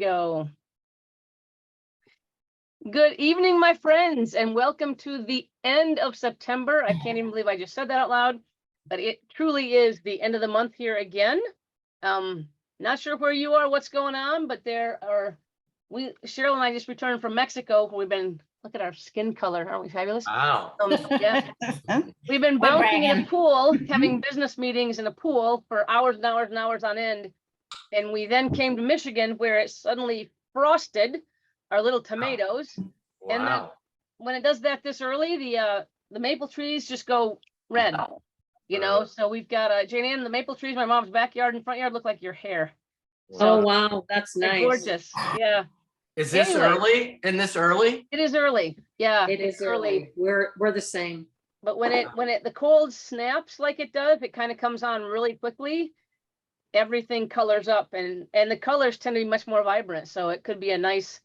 Go. Good evening, my friends, and welcome to the end of September. I can't even believe I just said that out loud, but it truly is the end of the month here again. Not sure where you are, what's going on, but Cheryl and I just returned from Mexico. Look at our skin color, aren't we fabulous? Wow. Yeah. We've been bouncing in a pool, having business meetings in a pool for hours and hours and hours on end. And we then came to Michigan where it suddenly frosted our little tomatoes. Wow. And then when it does that this early, the maple trees just go red, you know. So we've got Jane Ann, the maple trees, my mom's backyard and front yard look like your hair. Oh, wow, that's nice. Gorgeous. Yeah. Is this early? In this early? It is early. Yeah. It is early. We're the same. But when the cold snaps like it does, it kind of comes on really quickly. Everything colors up and the colors tend to be much more vibrant. So it could be a nice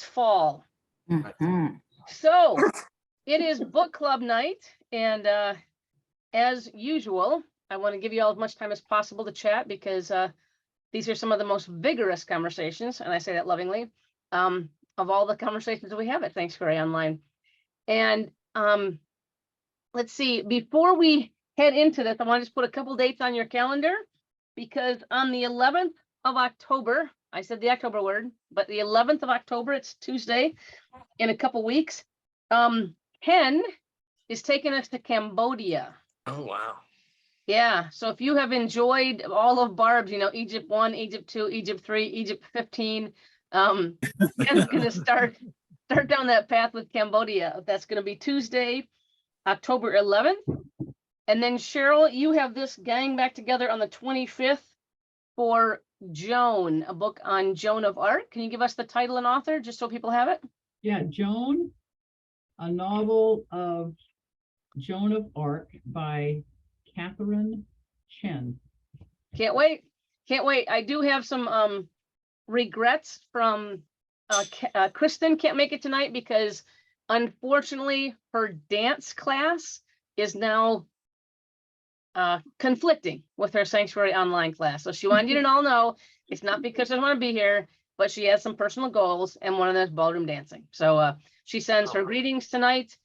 fall. Mm-hmm. So it is book club night. And as usual, I want to give you all as much time as possible to chat because these are some of the most vigorous conversations, and I say that lovingly, of all the conversations that we have at Thanks Gray Online. And let's see, before we head into this, I want to just put a couple dates on your calendar. Because on the 11th of October, I said the October word, but the 11th of October, it's Tuesday in a couple weeks, Ken is taking us to Cambodia. Oh, wow. Yeah, so if you have enjoyed all of Barb's, you know, Egypt 1, Egypt 2, Egypt 3, Egypt 15, Ken's going to start down that path with Cambodia. That's going to be Tuesday, October 11th. And then Cheryl, you have this gang back together on the 25th for Joan, a book on Joan of Arc. Can you give us the title and author just so people have it? Yeah, Joan, a novel of Joan of Arc by Catherine Chen. Can't wait. Can't wait. I do have some regrets from Kristen can't make it tonight because unfortunately her dance class is now conflicting with her Sanctuary Online class. So she wanted you to all know it's not because she doesn't want to be here, but she has some personal goals and one of those ballroom dancing. So she sends her greetings tonight,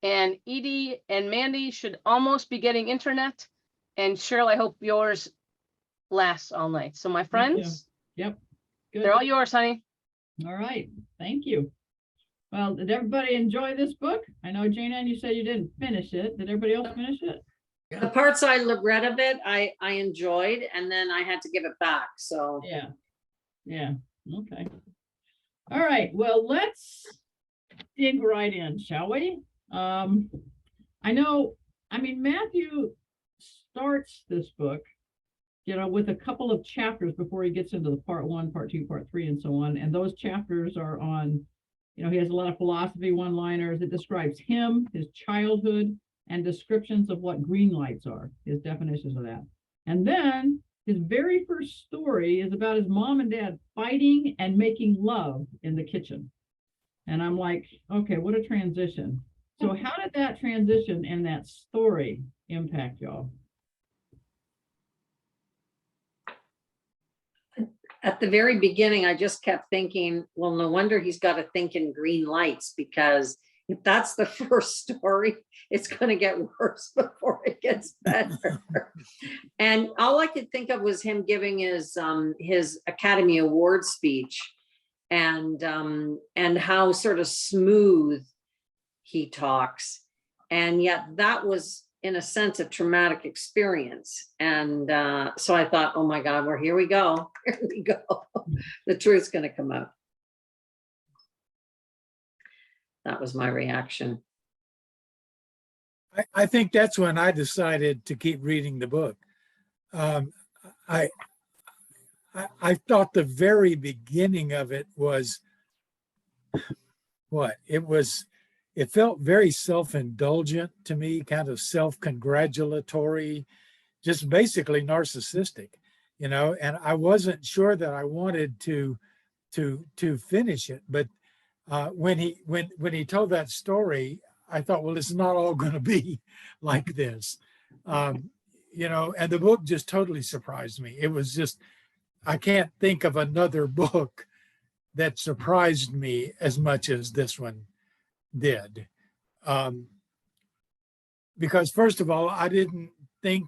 and Edie and Mandy should almost be getting internet. And Cheryl, I hope yours lasts all night. So my friends, Yep. Good. They're all yours, honey. All right. Thank you. Well, did everybody enjoy this book? I know, Jane Ann, you said you didn't finish it. Did everybody else finish it? The parts I read of it, I enjoyed, and then I had to give it back. So Yeah. Okay. All right. Well, let's dig right in, shall we? Matthew starts this book, you know, with a couple of chapters before he gets into the part 1, part 2, part 3, and so on. And those chapters are on, you know, he has a lot of philosophy one-liners. It describes him, his childhood, and descriptions of what green lights are, his definitions of that. And then his very first story is about his mom and dad fighting and making love in the kitchen. And I'm like, okay, what a transition. So how did that transition and that story impact y'all? at the very beginning, I just kept thinking, well, no wonder he's got to think in green lights, because if that's the first story, it's going to get worse before it gets better. And all I could think of was him giving his Academy Award speech, and how sort of smooth he talks. And yet that was, in a sense, a traumatic experience. And so I thought, oh my God, here we go. Here we go. The truth's going to come out. That was my reaction. I think that's when I decided to keep reading the book. I thought the very beginning of it was it felt very self-indulgent to me, kind of self-congratulatory, just basically narcissistic, you know, and I wasn't sure that I wanted to finish it. But when he told that story, I thought, well, it's not all going to be like this, you know, and the book just totally surprised me. It was just, I can't think of another book that surprised me as much as this one did. Because first of all, I didn't think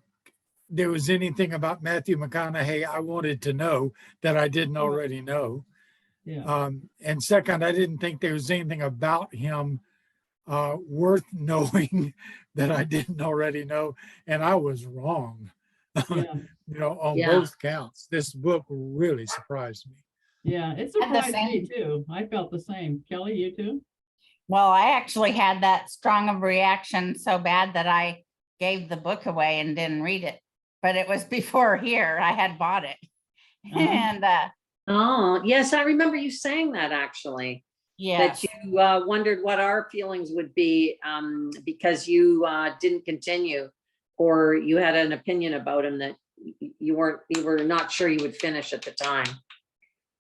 there was anything about Matthew McConaughey I wanted to know that I didn't already know. Yeah. And second, I didn't think there was anything about him worth knowing that I didn't already know. And I was wrong, Yeah. on Yeah. both counts. This book really surprised me. Yeah. It Had the surprised me same. too. I felt the same. Kelly, you too? Well, I actually had that strong of a reaction so bad that I gave the book away and didn't read it. But it was before here. I had bought it. Uh-huh. And Oh, yes, I remember you saying that actually, yes, that you wondered what our feelings would be because you didn't continue, or you had an opinion about him that you were not sure you would finish at the time.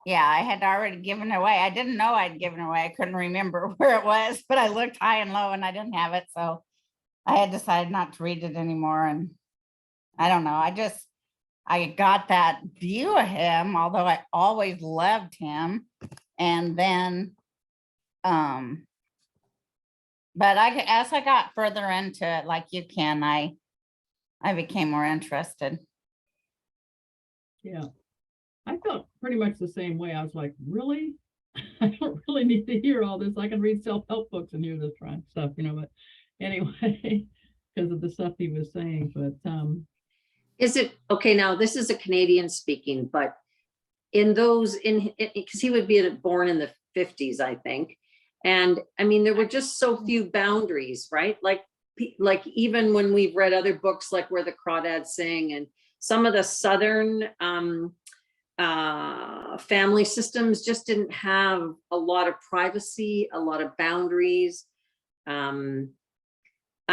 yeah, I had already given it away. I didn't know I'd given it away. I couldn't remember where it was, but I looked high and low and I didn't have it. So I had decided not to read it anymore. And I don't know. I got that view of him, although I always loved him. And then, but as I got further into it, like you can, I became more interested. Yeah. I felt pretty much the same way. I was like, really? I don't really need to hear all this. I can read self-help books and hear this stuff, but anyway, because of the stuff he was saying, but Is it okay? Now this is a Canadian speaking, but because he would be born in the 50s, I think. And I mean, there were just so few boundaries, right? Like even when we've read other books, like Where the Crawdads Sing and some of the Southern family systems just didn't have a lot of privacy, a lot of boundaries. I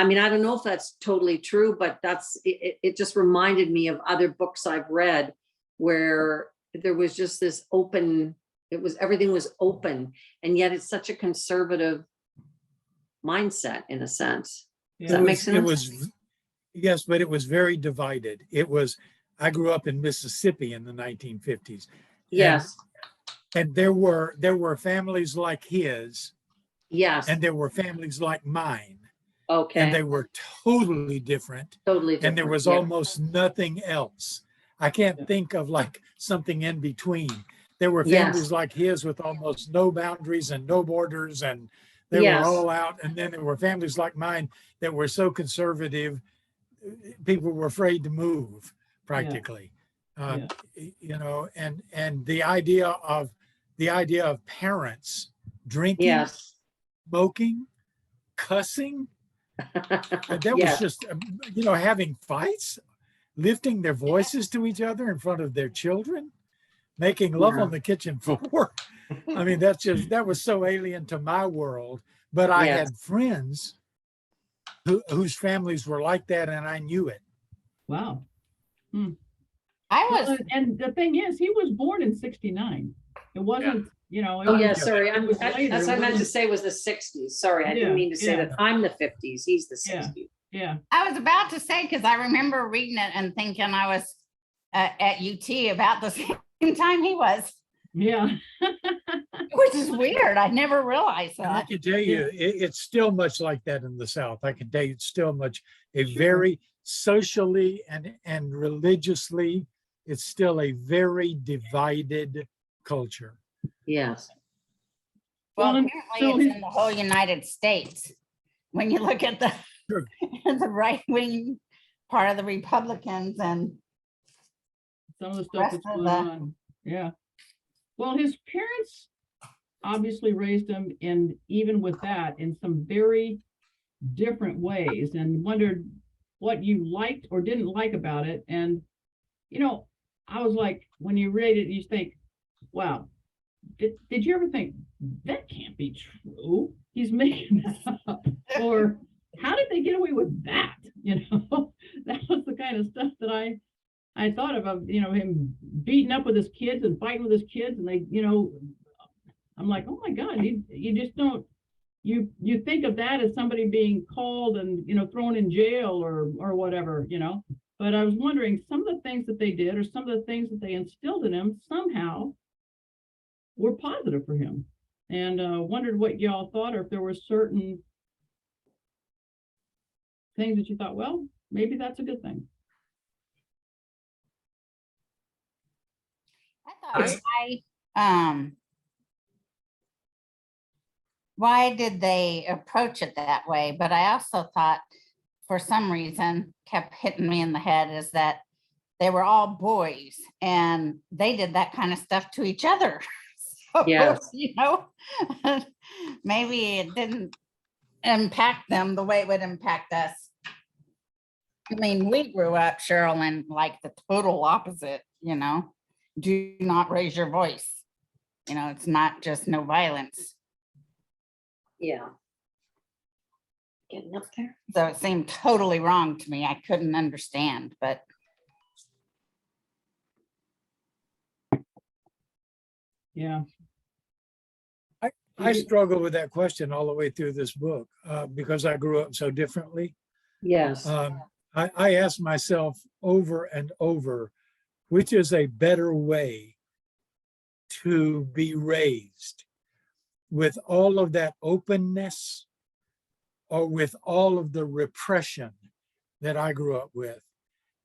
mean, I don't know if that's totally true, but it just reminded me of other books I've read where there was just this everything was open, and yet it's such a conservative mindset in a sense. Does that make sense? Yes, but it was very divided. I grew up in Mississippi in the 1950s. Yes. And there were families like his, Yes. and there were families like mine. Okay. And they were totally different. Totally different. And there was almost nothing else. I can't think of like something in between. There were families like his with almost no boundaries and no borders, and they were all out. And then there were families like mine that were so conservative, people were afraid to move practically. And the idea of parents drinking, smoking, cussing, that was just, having fights, lifting their voices to each other in front of their children, making love on the kitchen floor. I mean, that was so alien to my world. But I had friends whose families were like that, and I knew it. Wow. And the thing is, he was born in 69. It wasn't, sorry. That's what I meant to say was the 60s. Sorry, I didn't mean to say that. I'm the 50s. He's the 60s. Yeah. I was about to say, because I remember reading it and thinking I was at UT about the same time he was. Yeah. Which is weird. I never realized that. I can tell you, it's still much like that in the South. I can tell you, it's still a very socially and religiously, it's still a very divided culture. Yes. Well, apparently it's in the whole United States. When you look at the right-wing part of the Republicans and some of the stuff that's going on. Yeah. Well, his parents obviously raised him even with that, in some very different ways, and wondered what you liked or didn't like about it. And, I was like, when you read it, you think, wow, did you ever think that can't be true? He's making that up. Or how did they get away with that? That was the kind of stuff that I thought of, him beating up with his kids and fighting with his kids. And they, I'm like, oh my God, you just don't, you think of that as somebody being called and, thrown in jail or whatever, But I was wondering, some of the things that they did or some of the things that they instilled in him somehow were positive for him. And wondered what y'all thought, or if there were certain things that you thought, well, maybe that's a good thing. I thought, why did they approach it that way? But I also thought, for some reason, kept hitting me in the head is that they were all boys and they did that kind of stuff to each other. So, Yes. you know, maybe it didn't impact them the way it would impact us. I mean, we grew up, Cheryl, in like the total opposite, you know, do not raise your voice. You know, it's not just no violence. Yeah. Getting up there. So it seemed totally wrong to me. I couldn't understand, but Yeah. I struggle with that question all the way through this book because I grew up so differently. Yes. I ask myself over and over, which is a better way to be raised, with all of that openness or with all of the repression that I grew up with?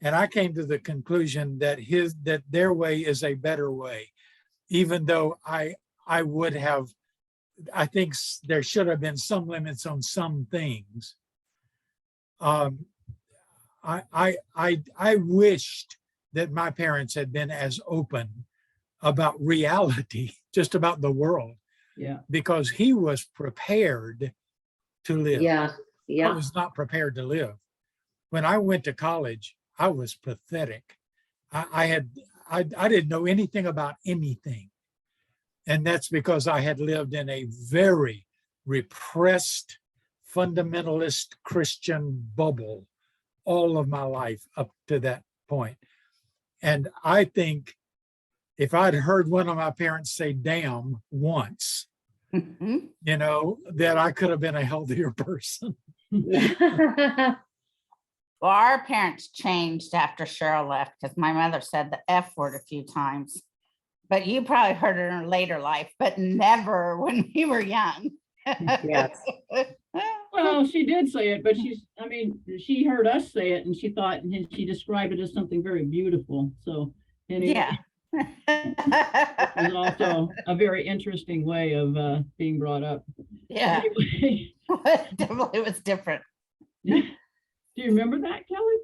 And I came to the conclusion that their way is a better way, even though I think there should have been some limits on some things. I wished that my parents had been as open about reality, just about the world, Yeah. because he was prepared to live. Yeah. I Yeah. was not prepared to live. When I went to college, I was pathetic. I didn't know anything about anything. And that's because I had lived in a very repressed, fundamentalist Christian bubble all of my life up to that point. And I think if I'd heard one of my parents say damn once, mhm. you know, that I could have been a healthier person. Well, our parents changed after Cheryl left because my mother said the F word a few times. But you probably heard it in her later life, but never when we were young. Yes. Well, she did say it, but she heard us say it and she thought, and she described it as something very beautiful. So anyway, Yeah. it was also a very interesting way of being brought up. Yeah. Anyway, Definitely was different. do you remember that, Kelly?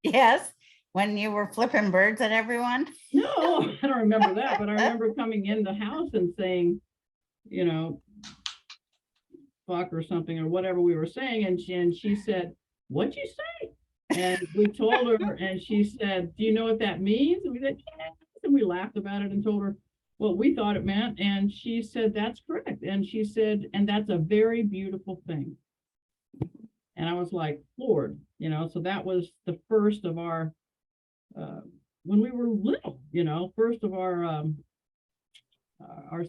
Yes. When you were flipping birds at everyone. No, I don't remember that, but I remember coming in the house and saying, you know, fuck or something or whatever we were saying. And she said, what'd you say? And we told her, and she said, do you know what that means? And we said, yes. And we laughed about it and told her what we thought it meant. And she said, that's correct. And she said, and that's a very beautiful thing. And I was like, Lord, you know, so that was the first of our, when we were little, you know, first of our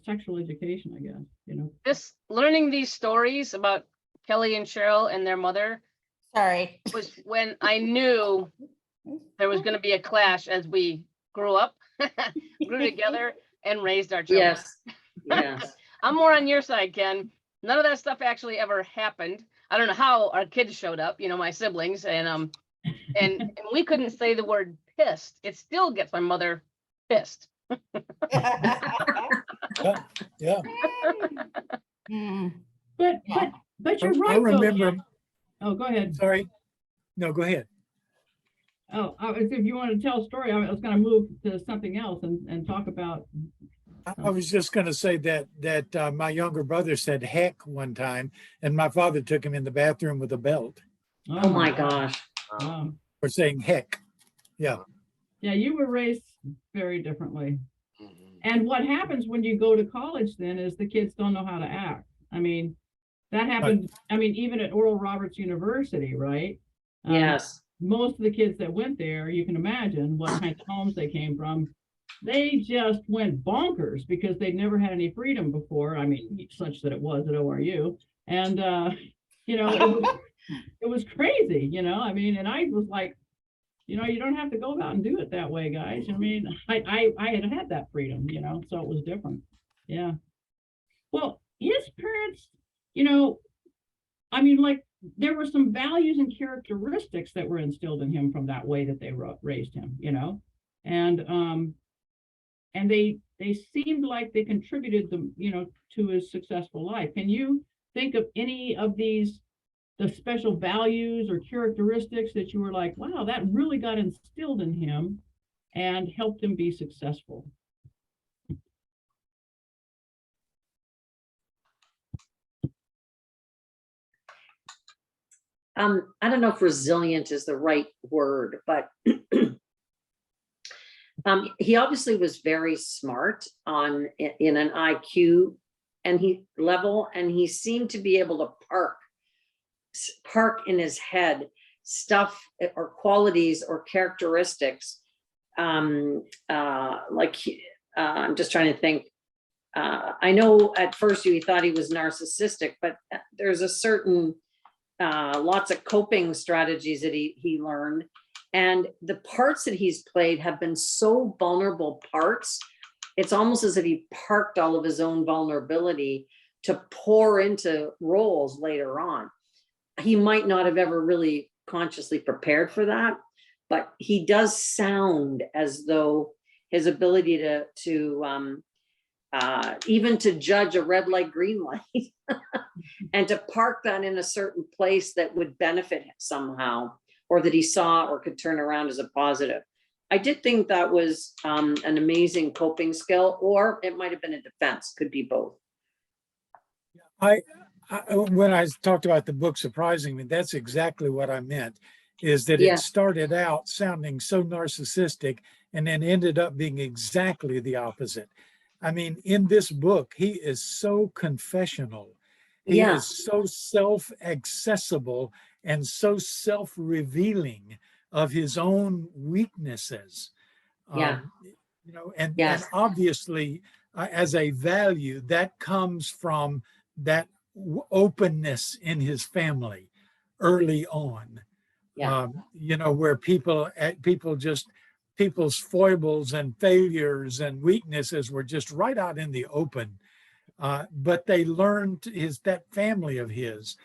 sexual education, I guess, you know. This learning these stories about Kelly and Cheryl and their mother Sorry. was when I knew there was going to be a clash as we grew up, grew together, and raised our children. Yes. Yes. I'm more on your side, Ken. None of that stuff actually ever happened. I don't know how our kids showed up, you know, my siblings, and we couldn't say the word pissed. It still gets my mother pissed. Yeah. Mm. But you're right. I remember, Oh, go ahead. sorry. No, go ahead. Oh, if you want to tell a story, I was going to move to something else and talk about. I was just going to say that my younger brother said heck one time, and my father took him in the bathroom with a belt Oh my gosh. Wow. for saying heck. Yeah. Yeah, you were raised very differently. Mhm. And what happens when you go to college then is the kids don't know how to act. I mean, that happened, I mean, even at Oral Roberts University, right? Yes. Most of the kids that went there, you can imagine what kind of homes they came from. They just went bonkers because they'd never had any freedom before. I mean, such that it was at ORU. And, you know, it was crazy, you know, I mean, and I was like, you don't have to go out and do it that way, guys. I mean, I had that freedom, so it was different. Yeah. Well, his parents, I mean, like, there were some values and characteristics that were instilled in him from that way that they raised him, and they seemed like they contributed them, to his successful life. Can you think of any of the special values or characteristics that you were like, wow, that really got instilled in him and helped him be successful? I don't know if resilient is the right word, but he obviously was very smart in an IQ level, and he seemed to be able to park in his head stuff or qualities or characteristics. I'm just trying to think. I know at first he thought he was narcissistic, but there's a certain lots of coping strategies that he learned. And the parts that he's played have been so vulnerable parts. It's almost as if he parked all of his own vulnerability to pour into roles later on. He might not have ever really consciously prepared for that, but he does sound as though his ability to even to judge a red light, green light, and to park that in a certain place that would benefit him somehow, or that he saw or could turn around as a positive. I did think that was an amazing coping skill, or it might have been a defense, could be both. When I talked about the book surprising me, that's exactly what I meant, is that Yeah. it started out sounding so narcissistic and then ended up being exactly the opposite. I mean, in this book, he is so confessional. He Yeah. is so self-accessible and so self-revealing of his own weaknesses. Yeah. And Yes. obviously, as a value, that comes from that openness in his family early on. Yeah. Where people's foibles and failures and weaknesses were just right out in the open. But they learned that family of his,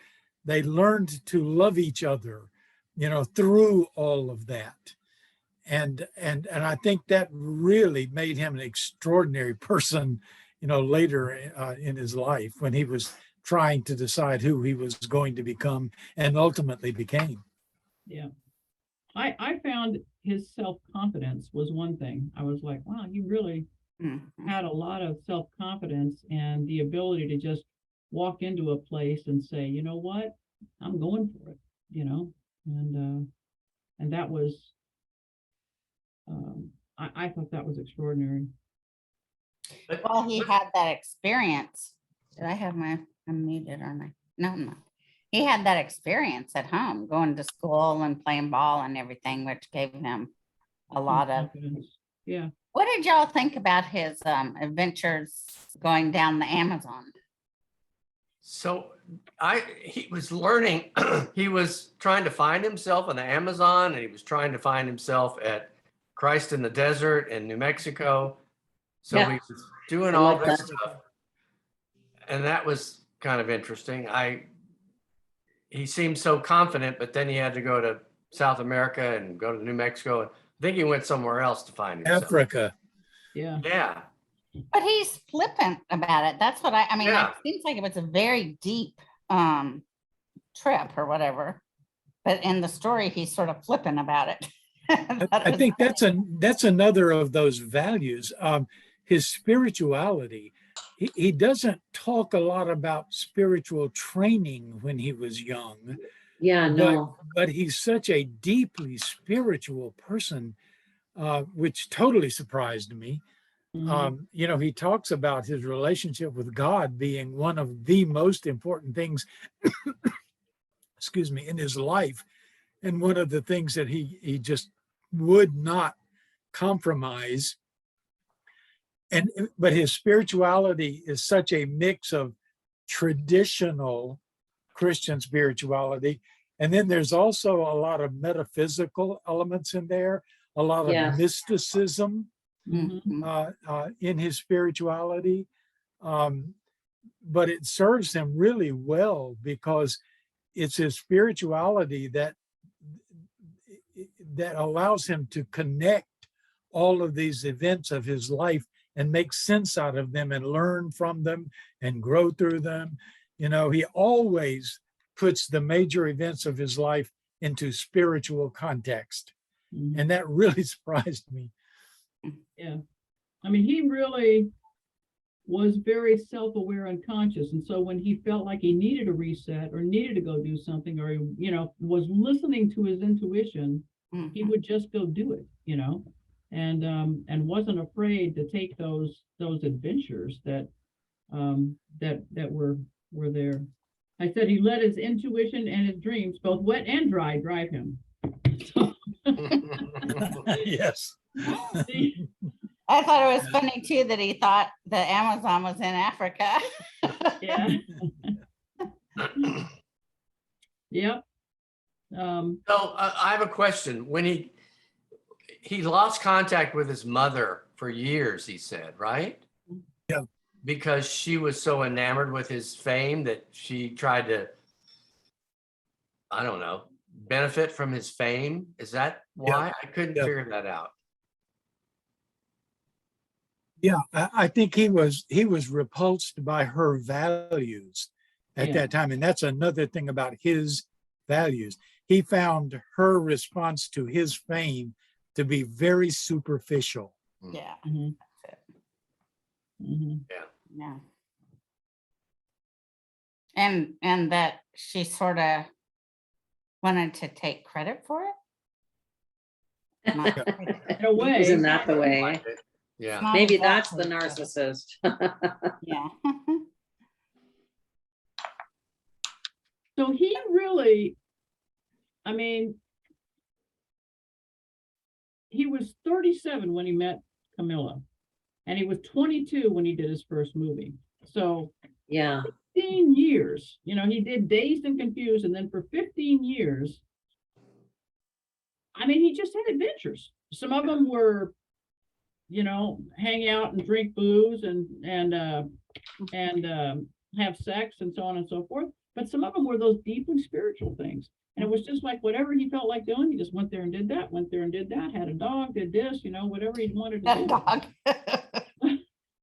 they learned to love each other, through all of that. And I think that really made him an extraordinary person, later in his life, when he was trying to decide who he was going to become and ultimately became. Yeah. I found his self-confidence was one thing. I was like, wow, he really had a lot of self-confidence and the ability to just walk into a place and say, you know what, I'm going for it, and that was, I thought that was extraordinary. Well, he had that experience. Did I have my unmuted or not? No, I'm not. He had that experience at home, going to school and playing ball and everything, which gave him a lot of. Confidence. Yeah. What did y'all think about his adventures going down the Amazon? So he was learning, he was trying to find himself on the Amazon, and he was trying to find himself at Christ in the Desert in New Mexico. So Yeah. he was doing I all like this that. stuff. And that was kind of interesting. He seemed so confident, but then he had to go to South America and go to New Mexico. I think he went somewhere else to find himself. Africa. Yeah. Yeah. But he's flippant about it. That's what I mean, Yeah. it seems like it was a very deep trip or whatever. But in the story, he's sort of flippant about it. I think that's another of those values. His spirituality. He doesn't talk a lot about spiritual training when he was young. Yeah, no. But he's such a deeply spiritual person, which totally surprised me. He talks about his relationship with God being one of the most important things, excuse me, in his life. And one of the things that he just would not compromise. But his spirituality is such a mix of traditional Christian spirituality And then there's also a lot of metaphysical elements in there, a lot of Yes. mysticism Mhm. in his spirituality. But it serves him really well because it's his spirituality that allows him to connect all of these events of his life and make sense out of them and learn from them and grow through them. You know, he always puts the major events of his life into spiritual context. Mhm. And that really surprised me. Yeah. I mean, he really was very self-aware and conscious. And so when he felt like he needed a reset or needed to go do something, or he, you know, was listening to his intuition, he would just go do it, you know, and wasn't afraid to take those adventures that were there. I said he let his intuition and his dreams, both wet and dry, drive him. Yes. See, I thought it was funny too that he thought the Amazon was in Africa. yeah. Yep. So I have a question. When he lost contact with his mother for years, he said, right? Yeah. Because she was so enamored with his fame that she tried to, I don't know, benefit from his fame. Is that why? I couldn't Yeah. figure that out. Yeah, I think he was repulsed by her values at Yeah. that time. And that's another thing about his values. He found her response to his fame to be very superficial. Yeah, Mhm. Mhm. yeah. And that she sort of wanted to take credit for it. Not- In a way. Isn't that the way? Yeah. not Maybe that's the exactly, narcissist. Yeah. So he really, I mean, he was 37 when he met Camilla, and he was 22 when he did his first movie. So Yeah, 15 years, you know, he did Dazed and Confused, and then for 15 years, I mean, he just had adventures. Some of them were, you know, hang out and drink booze and have sex and so on and so forth. But some of them were those deeply spiritual things. And it was just like whatever he felt like doing, he just went there and did that, had a dog, did this, you know, whatever he wanted to That do. dog.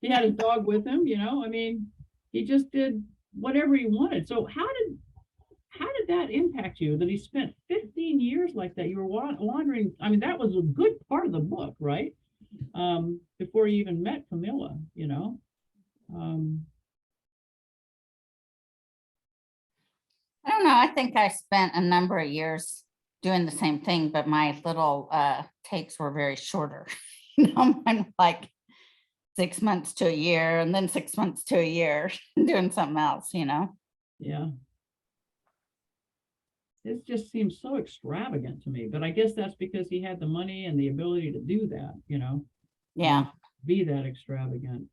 He had his dog with him, you know, I mean, he just did whatever he wanted. So how did that impact you that he spent 15 years like that? You were wandering. I mean, that was a good part of the book, right? Before you even met Camilla, you know. I don't know. I think I spent a number of years doing the same thing, but my little takes were very shorter. You know, mine like 6 months to a year, and then 6 months to a year doing something else, you know. Yeah. It just seems so extravagant to me, but I guess that's because he had the money and the ability to do that, you know, Yeah. be that extravagant.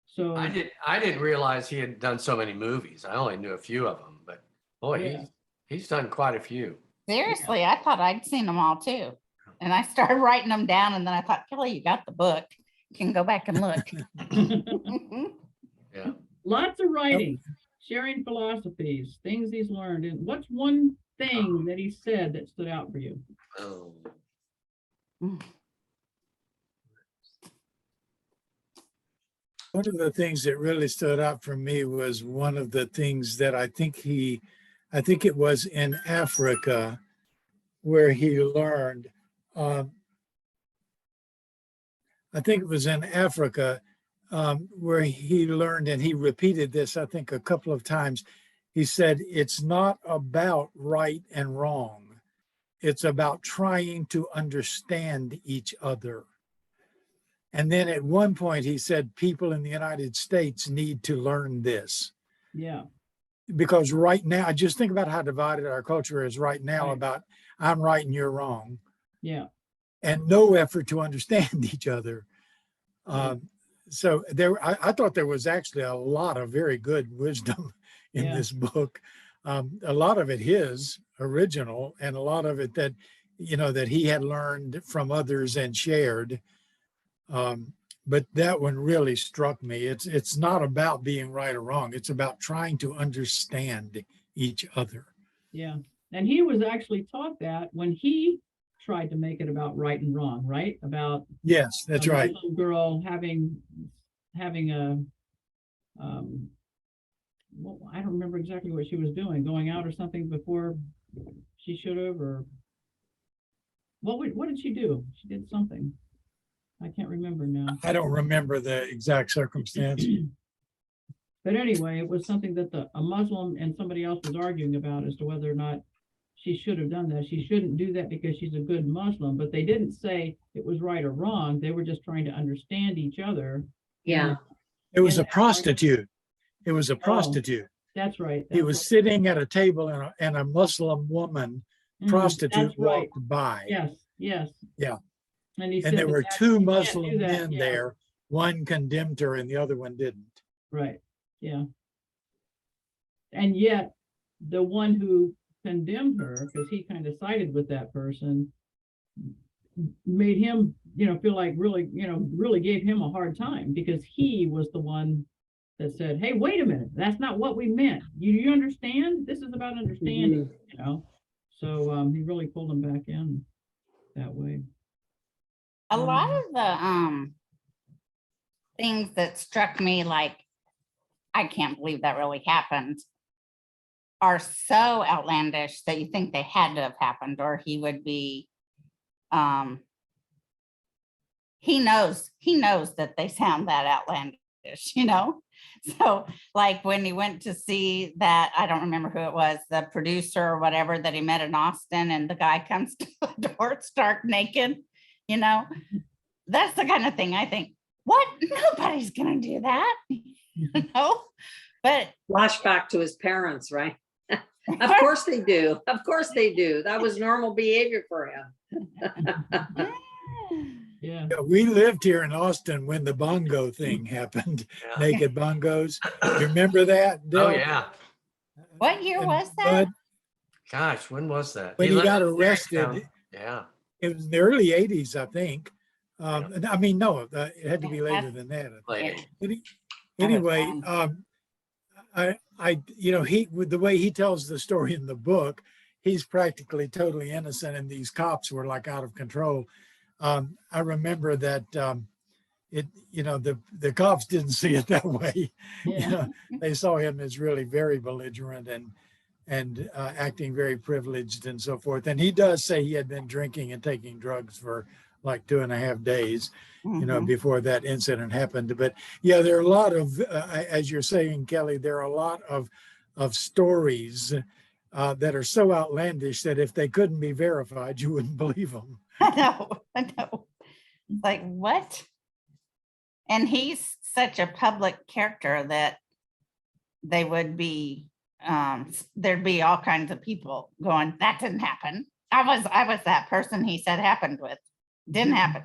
So I didn't realize he had done so many movies. I only knew a few of them, but boy, Yeah. he's done quite a few. Seriously, I thought I'd seen them all too. And I started writing them down, and then I thought, Kelly, you got the book. You can go back and look. Yeah. lots of writing, sharing philosophies, things he's learned. And what's one thing that he said that stood out for you? Oh. One of the things that really stood out for me was one of the things that I think it was in Africa where he learned. I think it was in Africa where he learned, and he repeated this, I think, a couple of times. He said, it's not about right and wrong. It's about trying to understand each other. And then at one point he said, people in the United States need to learn this. Yeah. Because right now, just think about how divided our culture is right now Right. about I'm right and you're wrong, Yeah. and no effort to understand each other. So I thought there was actually a lot of very good wisdom in Yeah. this book. A lot of it his original, and a lot of it that, that he had learned from others and shared. But that one really struck me. It's not about being right or wrong. It's about trying to understand each other. Yeah. And he was actually taught that when he tried to make it about right and wrong, right? About Yes, that's a right. Muslim girl having a well, I don't remember exactly what she was doing, going out or something before she should have, or what did she do? She did something. I can't remember now. I don't remember the exact circumstance. But anyway, it was something that a Muslim and somebody else was arguing about as to whether or not she should have done that. She shouldn't do that because she's a good Muslim, but they didn't say it was right or wrong. They were just trying to understand each other. Yeah. It was And a prostitute. It was a prostitute. That's right. He was that's sitting at a table, and a Muslim woman, right. prostitute, That's right. walked by. Yes, yes. Yeah. And he And said there were that two you can't Muslim do that. men Yeah, there. One condemned her and the other one didn't. right, yeah. And yet, the one who condemned her, because he kind of sided with that person, made him, feel like really gave him a hard time, because he was the one that said, hey, wait a minute, that's not what we meant. You understand? This is about understanding, So he really pulled him back in that way. A lot of the things that struck me like, I can't believe that really happened, are so outlandish that you think they had to have happened, or he would be, he knows that they sound that outlandish, So like when he went to see that, I don't remember who it was, the producer or whatever that he met in Austin, and the guy comes to the door stark naked, that's the kind of thing I think, what? Nobody's gonna do that, but Flashback to his parents, right? Of course they do. Of course they do. That was normal behavior for him. Yeah. Yeah, we lived here in Austin when the bongo thing happened, Yeah. naked bongos. You remember that? Oh, Dale? yeah. what year And was that? Bud, Gosh, when was that? when he lived got in arrested, Tarrytown. Yeah. it was in the early 80s, I think. I mean, no, it had to be Yeah, later than that. Lady. Anyway, fun. with the way he tells the story in the book, he's practically totally innocent, and these cops were like out of control. I remember that the cops didn't see it that way. Yeah. They saw him as really very belligerent and acting very privileged and so forth. And he does say he had been drinking and taking drugs for like 2.5 days, Mhm. before that incident happened. But yeah, there are a lot of, as you're saying, Kelly, there are a lot of stories that are so outlandish that if they couldn't be verified, you wouldn't believe them. I know. It's like, what? And he's such a public character that they would be, there'd be all kinds of people going, that didn't happen. I was that person he said happened with. Didn't happen.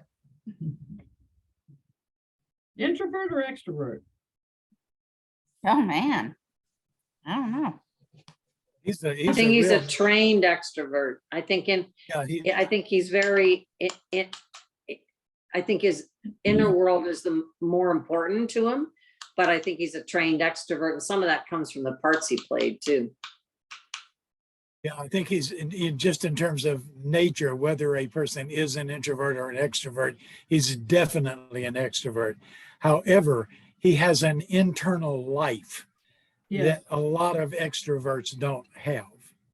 Introvert or extrovert? Oh, man. I don't know. I think he's a trained extrovert. I think he's very, I think his inner world is the more important to him, but I think he's a trained extrovert, and some of that comes from the parts he played too. Yeah, I think he's just in terms of nature, whether a person is an introvert or an extrovert, he's definitely an extrovert. However, he has an internal life that a lot of extroverts don't have.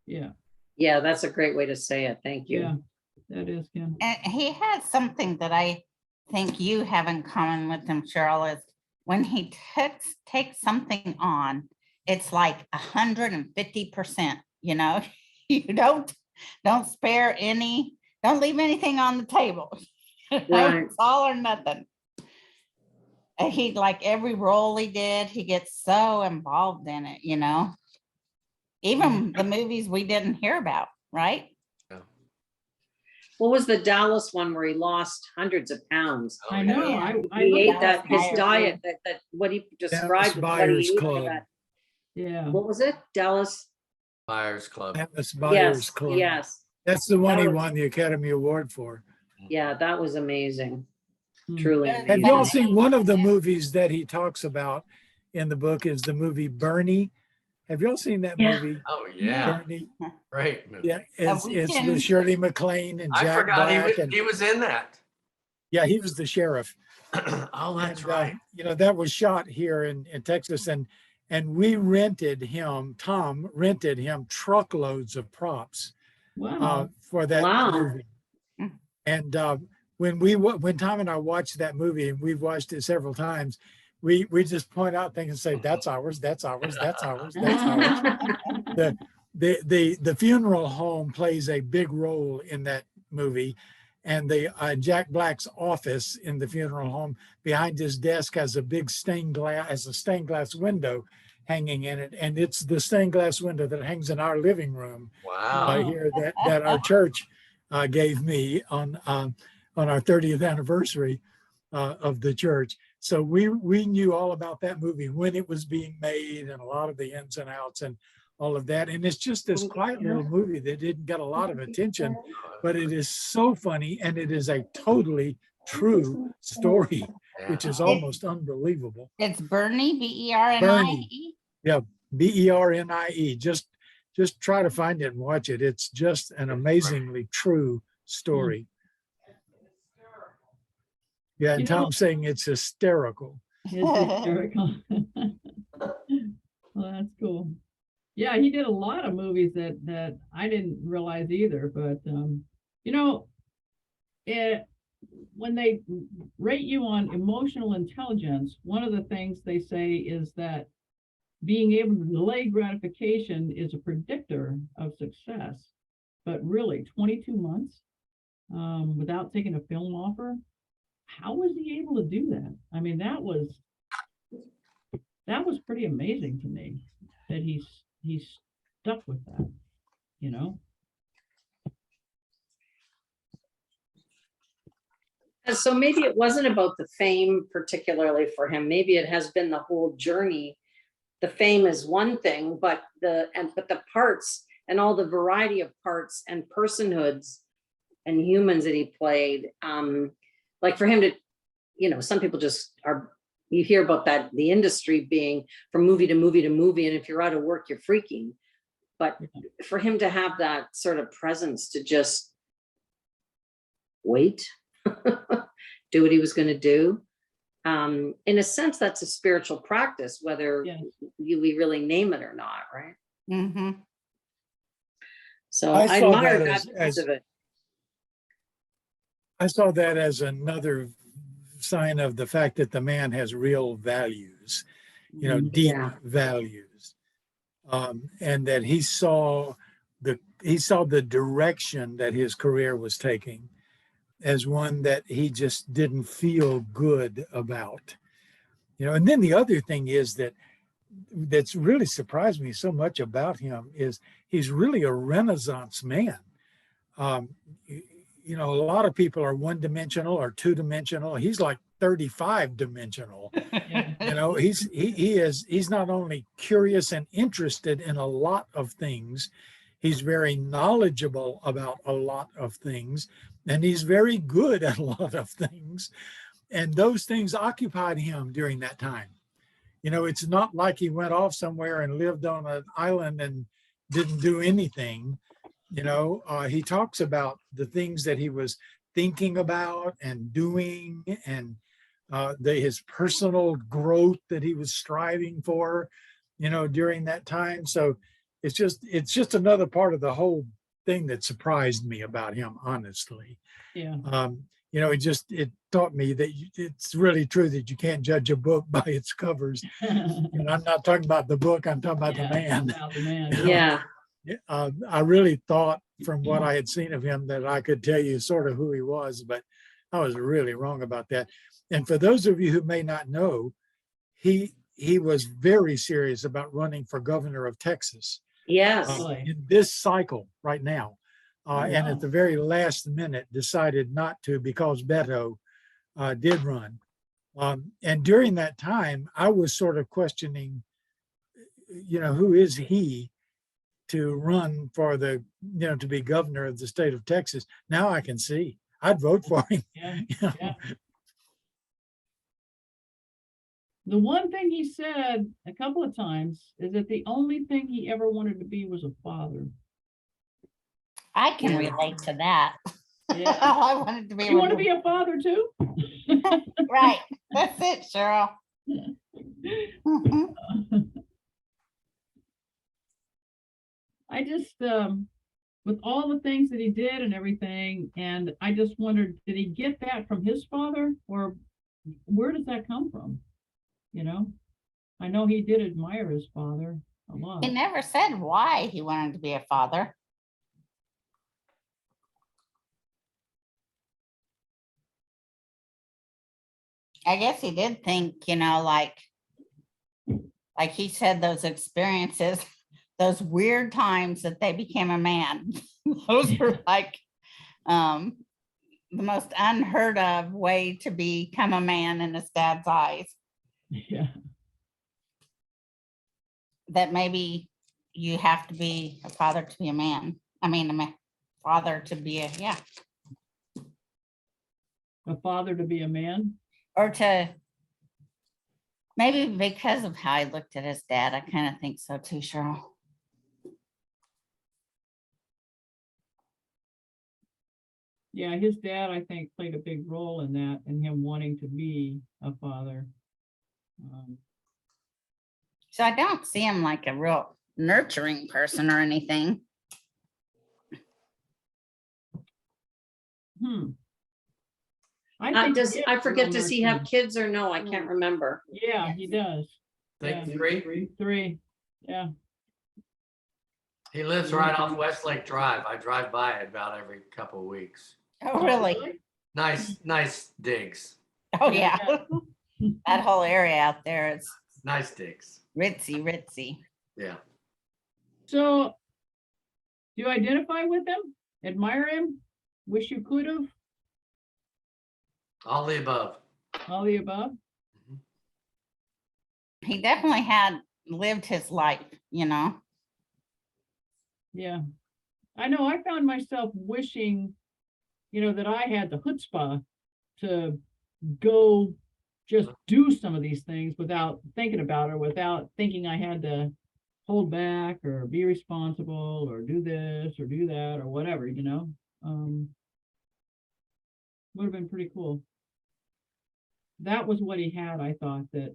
Yeah. Yeah, that's a great way to say it. Thank you. Yeah, that is, Kim. And he has something that I think you have in common with him, Cheryl, is when he takes something on, it's like 150%, you don't spare any, don't leave anything on the table. Right. It's all or nothing. And he, like every role he did, he gets so involved in it, even the movies we didn't hear about, right? What was the Dallas one where he lost hundreds of pounds? Oh, I yeah. know. Yeah. I He looked ate at that, his Dallas diet, that what he described. Dallas as what he Buyers ate, Club. that- Yeah. What was it? Dallas? Buyers Club. Atlas Buyers Yes, Club. yes. That's the one That he was- won the Academy Award for. Yeah, that was amazing. Hmm. Truly Have Have you all amazing. seen one of the movies that he talks about in the book is the movie Bernie? Have you all seen that Yeah. movie? Oh, yeah. Bernie? Great movie. Yeah, it's we with can- Shirley MacLaine and I Jack forgot Black. And he was in that. yeah, he was the sheriff. Oh, that's And, right. you know, that was shot here in Texas, and we rented him, Tom rented him truckloads of props Wow. for that Wow. movie. Mm. And when Tom and I watched that movie, and we've watched it several times, we just point out things and say, that's ours, that's ours, that's ours, that's ours. The funeral home plays a big role in that movie. And the Jack Black's office in the funeral home, behind his desk has a big stained glass window hanging in it, and it's the stained glass window that hangs in our living room Wow. here that our church gave me on our 30th anniversary of the church. So we knew all about that movie when it was being made and a lot of the ins and outs and all of that. And it's just this quiet little movie that didn't get a lot of attention, but it is so funny, and it is a totally true story, which is almost unbelievable. It's Bernie, B-E-R-N-I-E. Yeah, Bernie. Just try to find it and watch it. It's just an amazingly true story. Yeah, and You know- Tom's saying it's hysterical. It's hysterical. Well, that's cool. Yeah, he did a lot of movies that I didn't realize either, but you know, when they rate you on emotional intelligence, one of the things they say is that being able to delay gratification is a predictor of success. But really, 22 months without taking a film offer, how was he able to do that? I mean, that was pretty amazing to me that he's stuck with that, you know? And so maybe it wasn't about the fame particularly for him. Maybe it has been the whole journey. The fame is one thing, but the parts and all the variety of parts and personhoods and humans that he played, like for him to, you know, some people just are, you hear about that, the industry being from movie to movie to movie, and if you're out of work, you're freaking. But for him to have that sort of presence to just wait, do what he was going to do. In a sense, that's a spiritual practice, whether Yes. we really name it or not, right? Mm-hmm. So I I saw admire that that as- piece of it. I saw that as another sign of the fact that the man has real values, you know, deep Yeah. values, and that he saw the direction that his career was taking as one that he just didn't feel good about, you know. And then the other thing is that's really surprised me so much about him is he's really a Renaissance man. You know, a lot of people are one-dimensional or two-dimensional. He's like 35-dimensional. You know, he's not only curious and interested in a lot of things, he's very knowledgeable about a lot of things, and he's very good at a lot of things. And those things occupied him during that time. You know, it's not like he went off somewhere and lived on an island and didn't do anything. You know, he talks about the things that he was thinking about and doing, and his personal growth that he was striving for, you know, during that time. So it's just another part of the whole thing that surprised me about him, honestly. Yeah. You know, it taught me that it's really true that you can't judge a book by its covers. And I'm not talking about the book, I'm talking about the man. About the man. Yeah. I really thought from what I had seen of him that I could tell you sort of who he was, but I was really wrong about that. And for those of you who may not know, he was very serious about running for governor of Texas Yes. Really? in this cycle right now. And wow. at the very last minute decided not to because Beto did run. And during that time, I was sort of questioning, you know, who is he to run for the, to be governor of the state of Texas, now I can see. I'd vote for him. Yeah, you know. yeah. The one thing he said a couple of times is that the only thing he ever wanted to be was a father. I can relate to that. Yeah. I wanted to be. You want to be a father too? Right. That's it, Cheryl. Mhm. I just, with all the things that he did and everything, and I just wondered, did he get that from his father, or where does that come from? I know he did admire his father a lot. He never said why he wanted to be a father. I guess he did think, like he said, those experiences, those weird times that they became a man, those were like the most unheard of way to become a man in his dad's eyes. Yeah. That maybe you have to be a father to be a man. I mean, father to be a father to be a man. or to maybe because of how he looked at his dad. I kind of think so too, Cheryl. Yeah, his dad, I think, played a big role in that, and him wanting to be a father. So I don't see him like a real nurturing person or anything. I forget, does he have kids or no? I can't remember. Yeah, he does. Think Yeah. three. Three. Yeah. He lives right off Westlake Drive. I drive by it about every couple of weeks. Oh, really? Nice digs. Oh, yeah. That whole area out there is Nice digs. ritzy. Yeah. So, do you identify with him? Admire him? Wish you could have? All the above. All the above? He definitely had lived his life, Yeah. I know I found myself wishing, that I had the chutzpah to go just do some of these things without thinking about it, without thinking I had to hold back or be responsible or do this or do that or whatever, would have been pretty cool. That was what he had. I thought that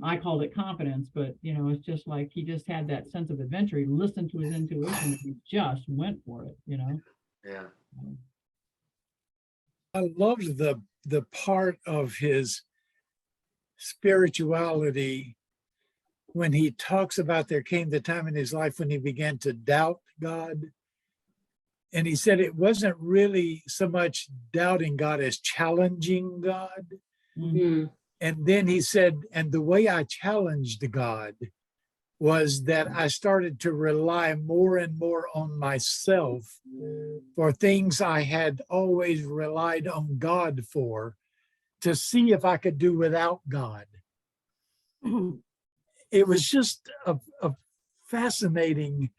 I called it confidence, but it's just like he just had that sense of adventure. He listened to his intuition and he just went for it, Yeah. I loved the part of his spirituality when he talks about there came the time in his life when he began to doubt God. And he said it wasn't really so much doubting God as challenging God. Mhm. And then he said, and the way I challenged God was that I started to rely more and more on myself for things I had always relied on God for, to see if I could do without God. It was just a fascinating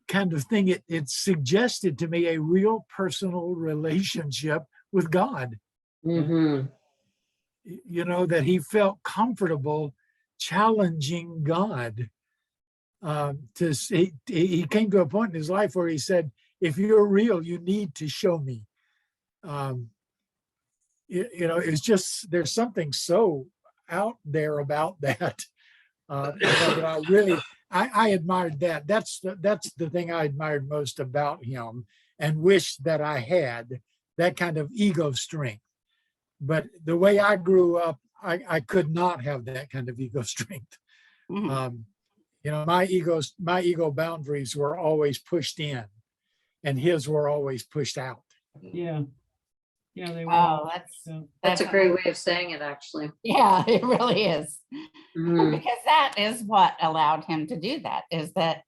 kind of thing. It suggested to me a real personal relationship with God. Mhm. That he felt comfortable challenging God. He came to a point in his life where he said, if you're real, you need to show me. It's just, there's something so out there about that. That I admired that. That's the thing I admired most about him, and wish that I had that kind of ego strength. But the way I grew up, I could not have that kind of ego strength. My ego boundaries were always pushed in, and his were always pushed out. Yeah. Yeah, they were. Oh, That's a great way of saying it, actually. Yeah, it really is. Mhm. Because that is what allowed him to do that, is that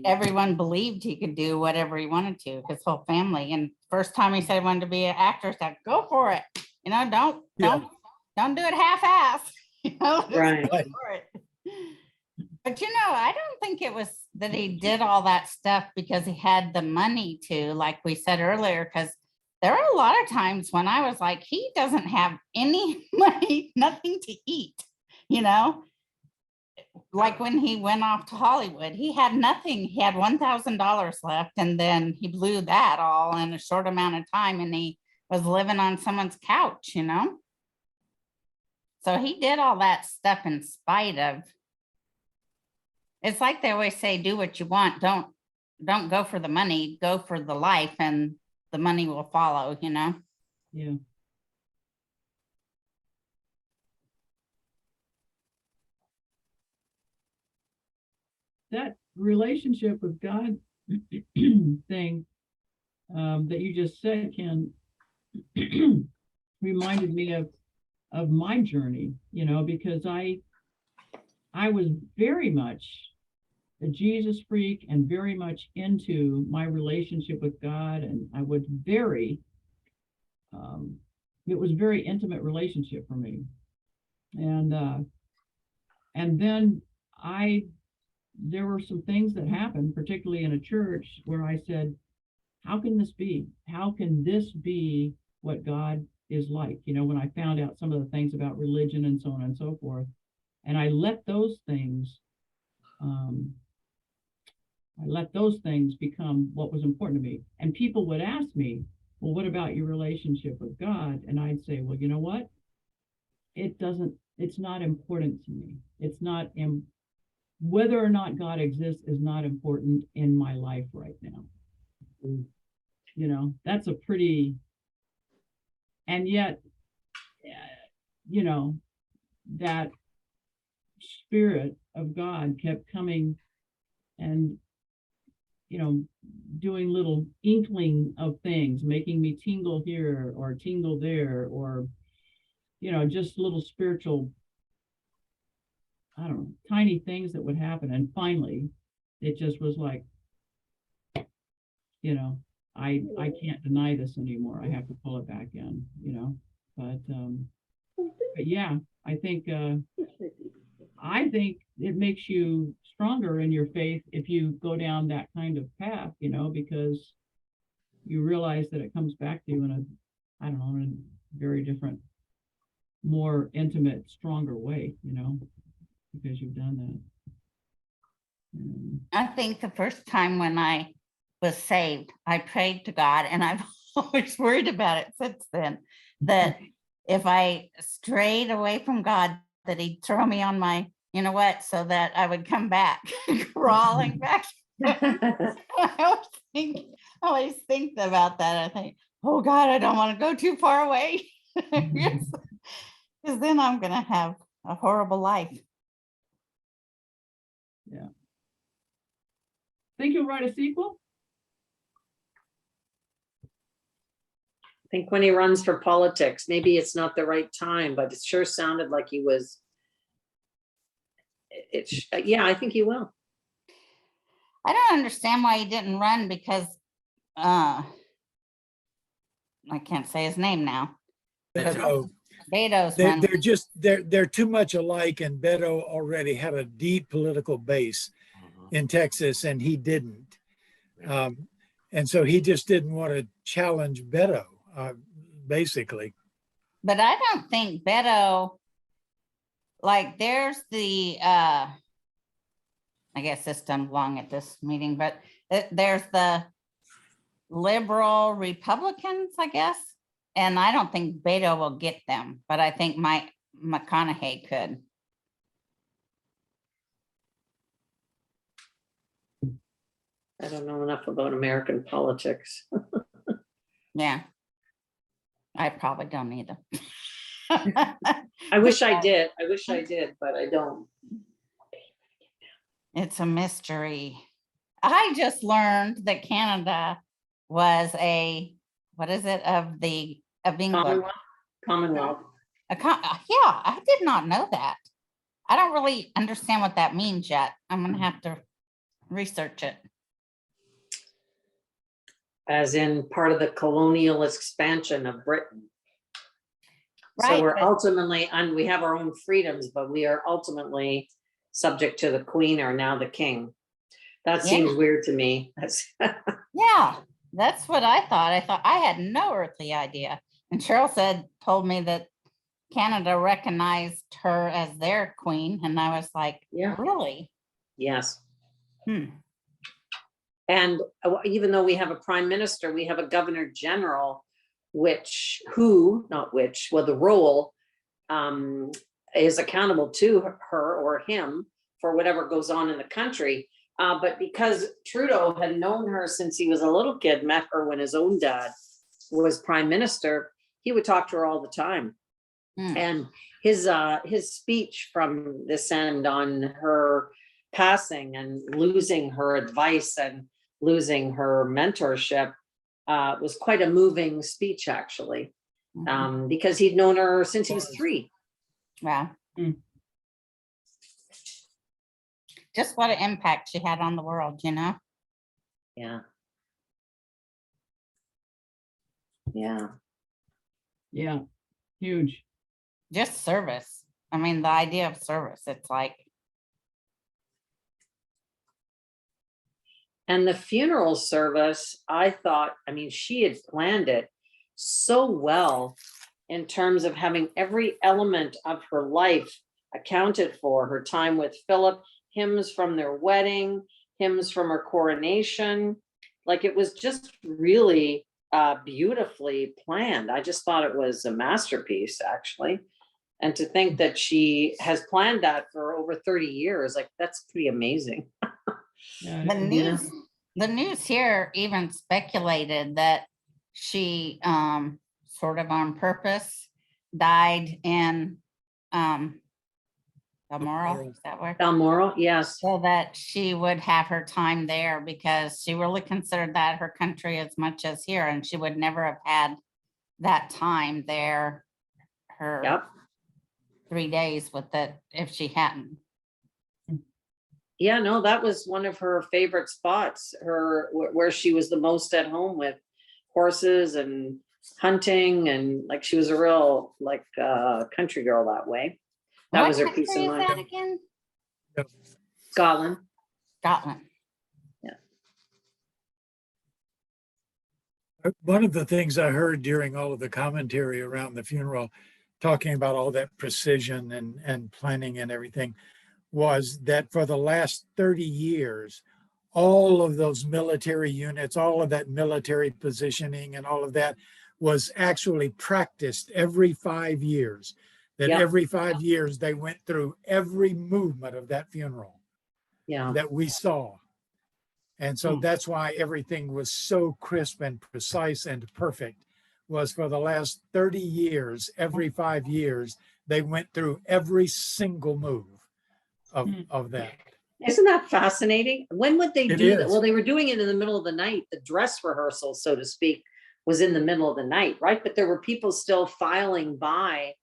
everyone believed he could do whatever he wanted to, his whole family. And first time he said he wanted to be an actor, said, go for it. Don't do it half-ass. Just Right. go for it. But I don't don't think it was that he did all that stuff because he had the money to, like we said earlier, because there are a lot of times when I was like, he doesn't have any money, nothing to eat, you know? Like when he went off to Hollywood, he had nothing. He had $1,000 left, and then he blew that all in a short amount of time, and he was living on someone's couch, you know? So he did all that stuff in spite of. It's like they always say, do what you want. Don't go for the money, go for the life, and the money will follow, you know? Yeah. That relationship with God thing that you just said, Ken, reminded me of my journey, you know, because I was very much a Jesus freak and very much into my relationship with God, and I was very it was a very intimate relationship for me, and then there were some things that happened, particularly in a church, where I said, how can this be? How can this be what God is like? You know, when I found out some of the things about religion and so on and so forth, and I let those things become what was important to me. And people would ask me, well, what about your relationship with God? And I'd say, well, you know what? It's not important to me. It's not, whether or not God exists is not important in my life right now. You know, that's a pretty, and yet, you know, that spirit of God kept coming and, you know, doing little inkling of things, making me tingle here or tingle there, or, you know, just little spiritual, I don't know, tiny things that would happen. And finally, it just was like, you know, I can't deny this anymore. I have to pull it back in, you know. But yeah, I think it makes you stronger in your faith if you go down that kind of path, you know, because you realize that it comes back to you in a, I don't know, in a very different, more intimate, stronger way, you know, because you've done that. I think the first time when I was saved, I prayed to God, and I've always worried about it since then, that if I strayed away from God, that he'd throw me on my, you know what, so that I would come back, crawling back. I always think about that. I think, oh God, I don't want to go too far away, because then I'm going to have a horrible life. Yeah. Think you'll write a sequel? I think when he runs for politics, maybe it's not the right time, but it sure sounded like he was. Yeah, I think he will. I don't understand why he didn't run, because I can't say his name now. Beto. Beto's They're too much alike, and Beto already had a deep political base in Texas, and he didn't. And so he just didn't want to challenge Beto, basically. But I don't think Beto, like, there's the, I guess this doesn't belong at this meeting, but there's the liberal Republicans, I guess. And I don't think Beto will get them, but I think McConaughey could. I don't know enough about American politics. Yeah. I probably don't either. I wish I did. But I don't. It's a mystery. I just learned that Canada was what is it, of England? Commonwealth. Yeah, I did not know that. I don't really understand what that means yet. I'm going to have to research it. As in part of the colonial expansion of Britain. Right, So we're ultimately, and we have our own freedoms, but we are ultimately subject to the queen or now the king. That Yeah. seems weird to me. Yeah, that's what I thought. I thought I had no earthly idea. And Cheryl told me that Canada recognized her as their queen. And I was like, Yeah. really? Yes. Hmm. And even though we have a prime minister, we have a governor general, the role is accountable to her or him for whatever goes on in the country. But because Trudeau had known her since he was a little kid, met her when his own dad was prime minister, he would talk to her all the time. Hmm. And his speech from this end on her passing and losing her advice and losing her mentorship was quite a moving speech, actually, because he'd known her since he was 3. Wow. Hmm. Just what an impact she had on the world, you know? Yeah. Yeah. Yeah, huge. Just service. I mean, the idea of service, it's like, And the funeral service, I thought, I mean, she had planned it so well in terms of having every element of her life accounted for, her time with Philip, hymns from their wedding, hymns from her coronation. Like, it was just really beautifully planned. I just thought it was a masterpiece, actually. And to think that she has planned that for over 30 years, like, that's pretty amazing. Yeah, the it is. news, the news here even speculated that she sort of on purpose died in Balmoral, is that where? Balmoral, yes. So that she would have her time there because she really considered that her country as much as here, and she would never have had that time there, her Yep. 3 days with it if she hadn't. Yeah, no, that was one of her favorite spots, where she was the most at home with horses and hunting, and like, she was a real country girl that way. That What was her country peace of is mind. that again? Scotland. Scotland. One of the things I heard during all of the commentary around the funeral, talking about all that precision and planning and everything, was that for the last 30 years, all of those military units, all of that military positioning and all of that was actually practiced every 5 years. That Yep. every 5 years they went through every movement of that funeral Yeah. that we saw. And so Hmm. that's why everything was so crisp and precise and perfect, was for the last 30 years, every 5 years, they went through every single move of that. Isn't that fascinating? When would they It do that? is. Well, they were doing it in the middle of the night. The dress rehearsal, so to speak, was in the middle of the night, right? But there were people still filing by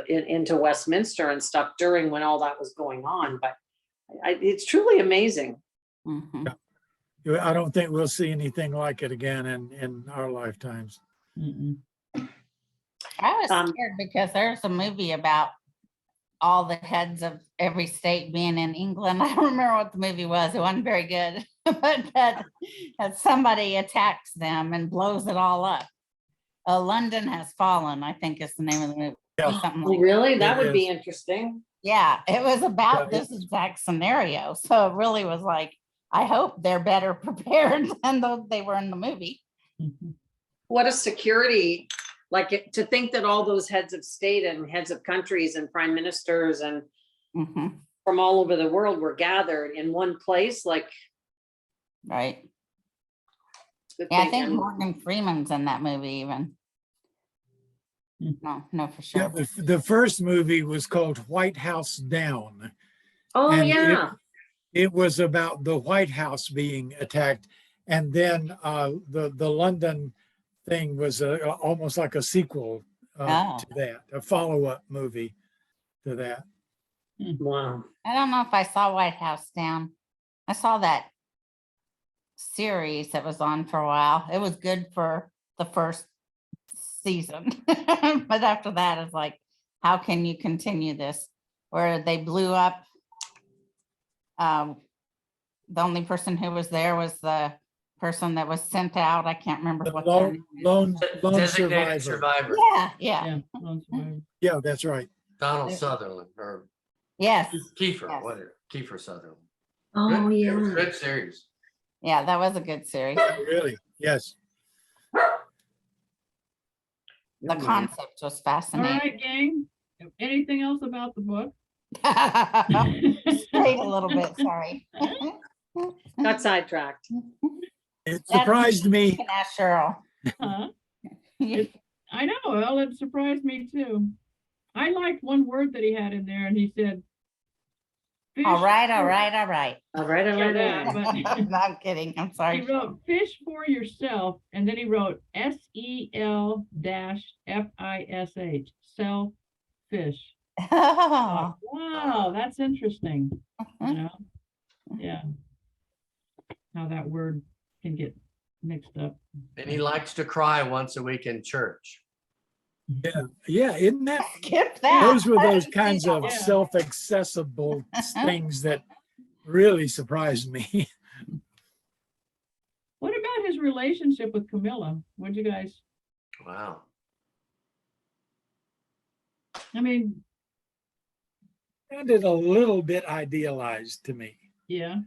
into Westminster and stuff during when all that was going on. But it's truly amazing. Mhm. I don't think we'll see anything like it again in our lifetimes. Mm-mm. I was Um, scared because there's a movie about all the heads of every state being in England. I don't remember what the movie was. It wasn't very good, but that somebody attacks them and blows it all up. London Has Fallen, I think is the name of the movie. Yeah. Something Oh, like, really? That It would be is. interesting. yeah, it was about Yeah, this exact scenario. So it really was like, I hope they're better prepared than they were in the movie. Mhm. What a security, to think that all those heads of state and heads of countries and prime ministers and Mhm. from all over the world were gathered in one place, like. Right. good Yeah, I thing. think And- Morgan Freeman's in that movie even. Hmm. No, for Yeah, sure. the first movie was called White House Down. Oh, And yeah. It was about the White House being attacked. And then the London thing was almost like a sequel Oh. to that, a follow-up movie to that. Wow. I don't know if I saw White House Down. I saw that series that was on for a while. It was good for the first season. But after that, it's like, how can you continue this? Where they blew up. The only person who was there was the person that was sent out. I can't remember The what their name is. lone Designated survivor. survivor, Yeah, yeah, Yeah. Lone survivor. Yeah, that's right. Donald Sutherland, or yes, Kiefer, Yes. whatever, Kiefer Sutherland. Oh, Good- it was a yeah. Good series. yeah, that was a good series. Really, yes. The concept was All fascinating. right, gang. Anything else about the book? Straight a little bit, sorry. Got sidetracked. It surprised me. You can ask Cheryl. Huh? I know. Well, it surprised me too. I liked one word that he had in there, and he said, All fish right, all for-" right, all right. All right, all Yeah, right, all that, right. but No, I'm kidding. I'm he sorry. wrote fish for yourself, and then he wrote SEL-FISH, selfish. Oh, Wow, that's interesting. You know, yeah. How that word can get mixed up. And he likes to cry once a week in church. Yeah, isn't that? skip that. Those were I those didn't see kinds that of one. Yeah. self-accessible things that really surprised me. What about his relationship with Camilla? What'd you guys, Wow. I mean, Sounded a little bit idealized to me. yeah,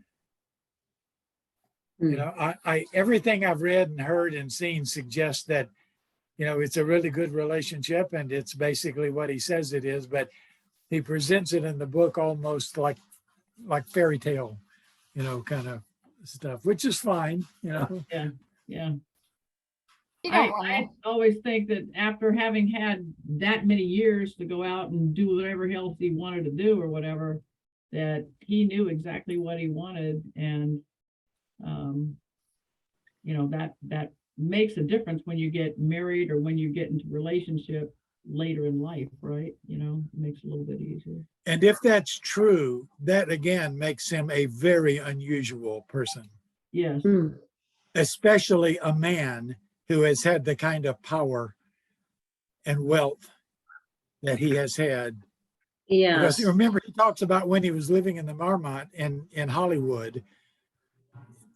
You know, I everything I've read and heard and seen suggests that, you know, it's a really good relationship and it's basically what he says it is, but he presents it in the book almost like fairy tale, you know, kind of stuff, which is fine, you know. yeah. You I don't wanna- I always think that after having had that many years to go out and do whatever else he wanted to do or whatever, that he knew exactly what he wanted, and you know, that makes a difference when you get married or when you get into relationship later in life, right? You know, it makes it a little bit easier. And if that's true, that again makes him a very unusual person, Yes, especially a man who has had the kind of power and wealth that he has had. Yes. Because remember, he talks about when he was living in the Marmont in Hollywood,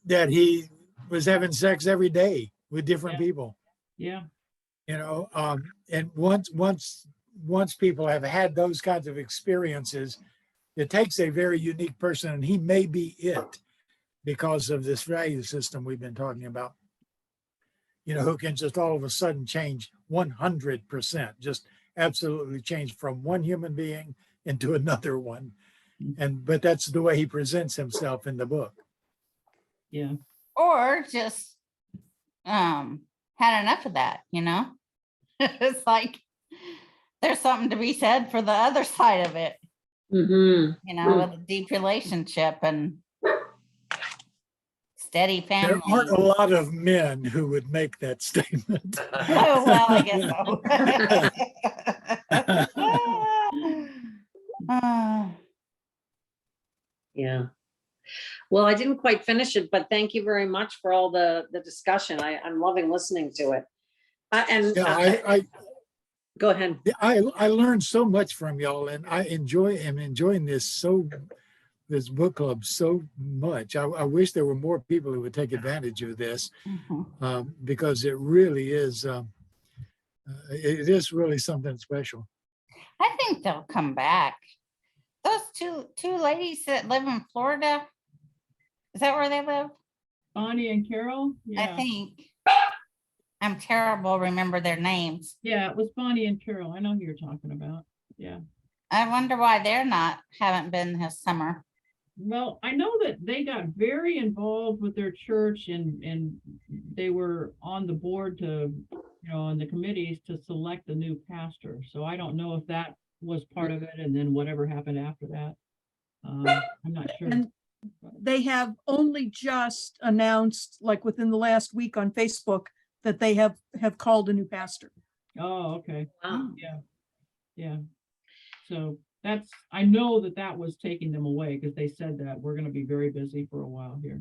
that he was having sex every day with different Yeah. people, yeah, you know. And once people have had those kinds of experiences, it takes a very unique person, and he may be it because of this value system we've been talking about. You know, who can just all of a sudden change 100%, just absolutely change from one human being into another one. But that's the way he presents himself in the book. yeah. Or just had enough of that, you know? It's like there's something to be said for the other side of it, Mm-hmm. you know, with a deep relationship and steady There family. aren't a lot of men who would make that statement. Oh, well, I guess so. Yeah. Well, I didn't quite finish it, but thank you very much for all the discussion. I'm loving listening to it. Yeah, Go ahead. I learned so much from y'all, and am enjoying this book club so much. I wish there were more people who would take advantage of this, because it really is. It is really something special. I think they'll come back. Those two ladies that live in Florida, is that where they live? Bonnie and Carol. I Yeah, think. I'm terrible, remember their names. yeah, it was Bonnie and Carol. I know who you're talking about. Yeah. I wonder why haven't been this summer. Well, I know that they got very involved with their church, and they were on the board to, you know, on the committees to select a new pastor. So I don't know if that was part of it, and then whatever happened after that. I'm not sure. And they have only just announced, like within the last week on Facebook, that they have called a new pastor. Oh, okay. Wow. Yeah. So I know that was taking them away, because they said that we're going to be very busy for a while here.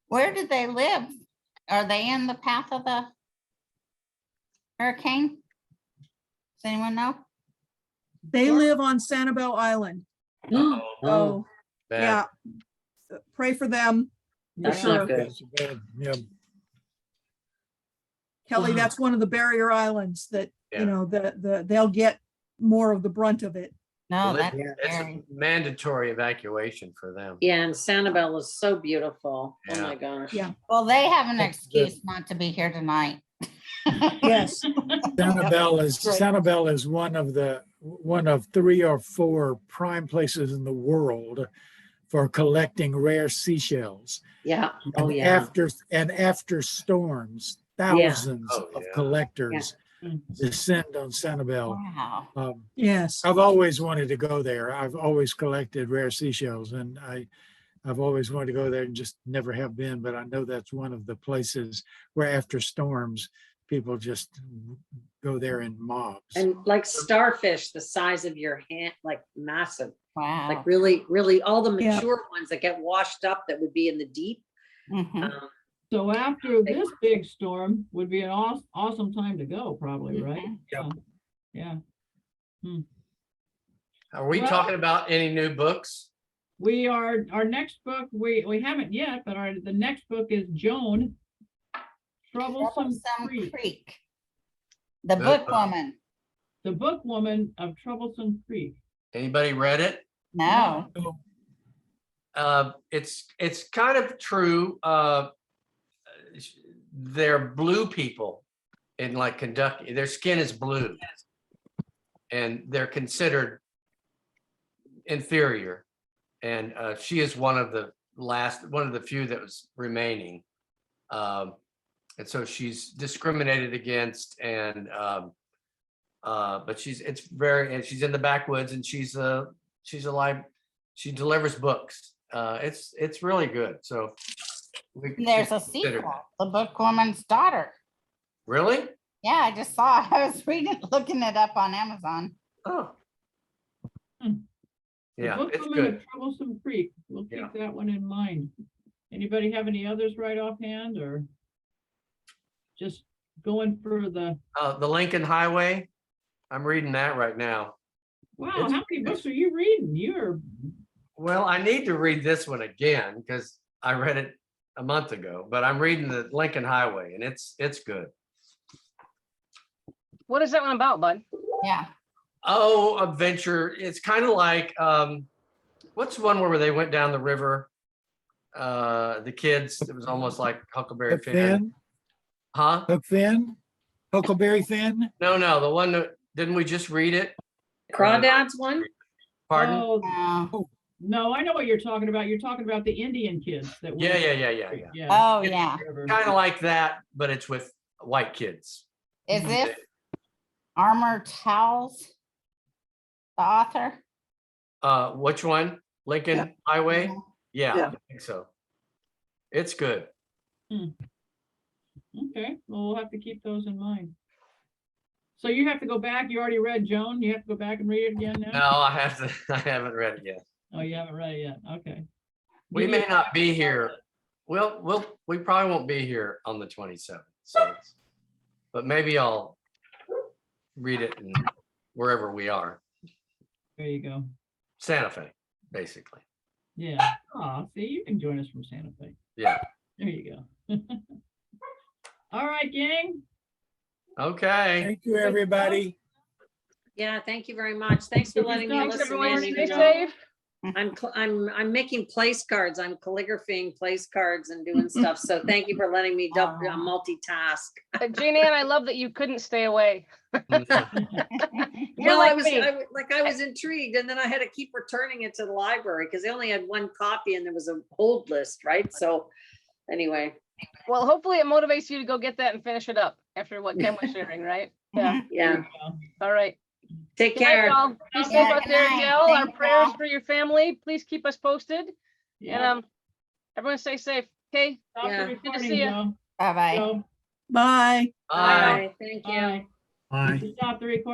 Where do they live? Are they in the path of the hurricane? Does anyone know? They live on Sanibel Island. Oh, Bad. Yeah. Pray for them. that's sure. not good. That's bad. Yeah. Kelly, Wow. that's one of the barrier islands that, Yeah. you know, they'll get more of the brunt of it. No, Well, that's it's scary. a mandatory evacuation for them. Yeah, and Sanibel is so beautiful. Oh Yeah. my gosh. Yeah. Well, they have an That's good. excuse not to be here tonight. Yes. Sanibel is one of 3 or 4 prime places in the world for collecting rare seashells. Yeah. Oh, And yeah. after storms, thousands Oh, of yeah. collectors Mm. descend on Sanibel. Wow. Yes. I've always wanted to go there. I've always collected rare seashells, and I've always wanted to go there and just never have been. But I know that's one of the places where after storms, people just go there in mobs. And like starfish, the size of your hand, like massive, Wow. like really, really all the Yeah. mature ones that get washed up that would be in the deep. Mhm. Um, So after this big storm would be an awesome time to go, probably, right? Mhm. Yeah. Yeah. Are we Well- talking about any new books? We are, our next book, we haven't yet, but the next book is Joan. Troublesome Troublesome Creek, Creek. The Good book book. woman. the book woman of Troublesome Creek. Anybody read it? No. It's kind of true. They're blue people in like Kentucky. Their skin is blue, and they're considered inferior. And she is one of the few that was remaining. And so she's discriminated against, and but she's in the backwoods, and she's alive. She delivers books. It's really good. So There's a consider sequel, The Book Woman's Daughter. Really? Yeah, I just saw, I was looking it up on Amazon. Oh. Hmm. The Yeah, Book it's Woman good. of Troublesome Creek. We'll Yeah. keep that one in mind. Anybody have any others right offhand, or just going for the, The Lincoln Highway. I'm reading that right now. wow, It's- how many books are you reading? You're, Well, I need to read this one again because I read it a month ago, but I'm reading the Lincoln Highway, and it's good. What is that one about, bud? Yeah. Oh, adventure. It's kind of like what's the one where they went down the river? The kids, it was almost like Huckleberry Hook Finn. Finn, Huh? Hook Finn, Huckleberry Finn. No, the one that didn't we just read it? Crawdads one? Pardon? oh, no, I know what you're talking about. You're talking about the Indian kids that. Yeah. Oh, yeah. Kind of like that, but it's with white kids. Is this Armor Towels? The author? Which one? Lincoln Highway? Yeah, Yeah. I think so. It's good. Okay, well, we'll have to keep those in mind. So you have to go back, you already read Joan, you have to go back and read it again No, now? I haven't read it yet. Oh, you haven't read it yet, okay. We Give me may a not be copy. here. We probably won't be here on the 27th. So, but maybe I'll read it in wherever we are. There you go, Santa Fe, basically. yeah. Oh, see, you can join us from Santa Fe. Yeah. There you go. All right, gang. Okay. Thank you, everybody. Yeah, thank you very much. Thanks for Thanks, letting me Thanks, listen everyone. in. Stay even though safe. I'm making place cards. I'm calligraphying place cards and doing stuff. So thank you for letting me multitask. Jane Ann, I love that you couldn't stay away. You're Well, like I was me. I was intrigued, and then I had to keep returning it to the library because they only had one copy and there was a hold list, right? So anyway, Well, hopefully it motivates you to go get that and finish it up after what Ken was sharing, right? Yeah. yeah. All right. Take Good night, care. y'all. Be safe Yeah, out good there, night. Gail. Our Thanks, prayers y'all. for your family. Please keep us posted. Yeah. And everyone stay safe. Okay. Stop the yeah. Good to recording, see ya. Joe. Bye-bye. Joe, Bye. Bye. Bye. Thank you. bye. Bye. Stop the recording.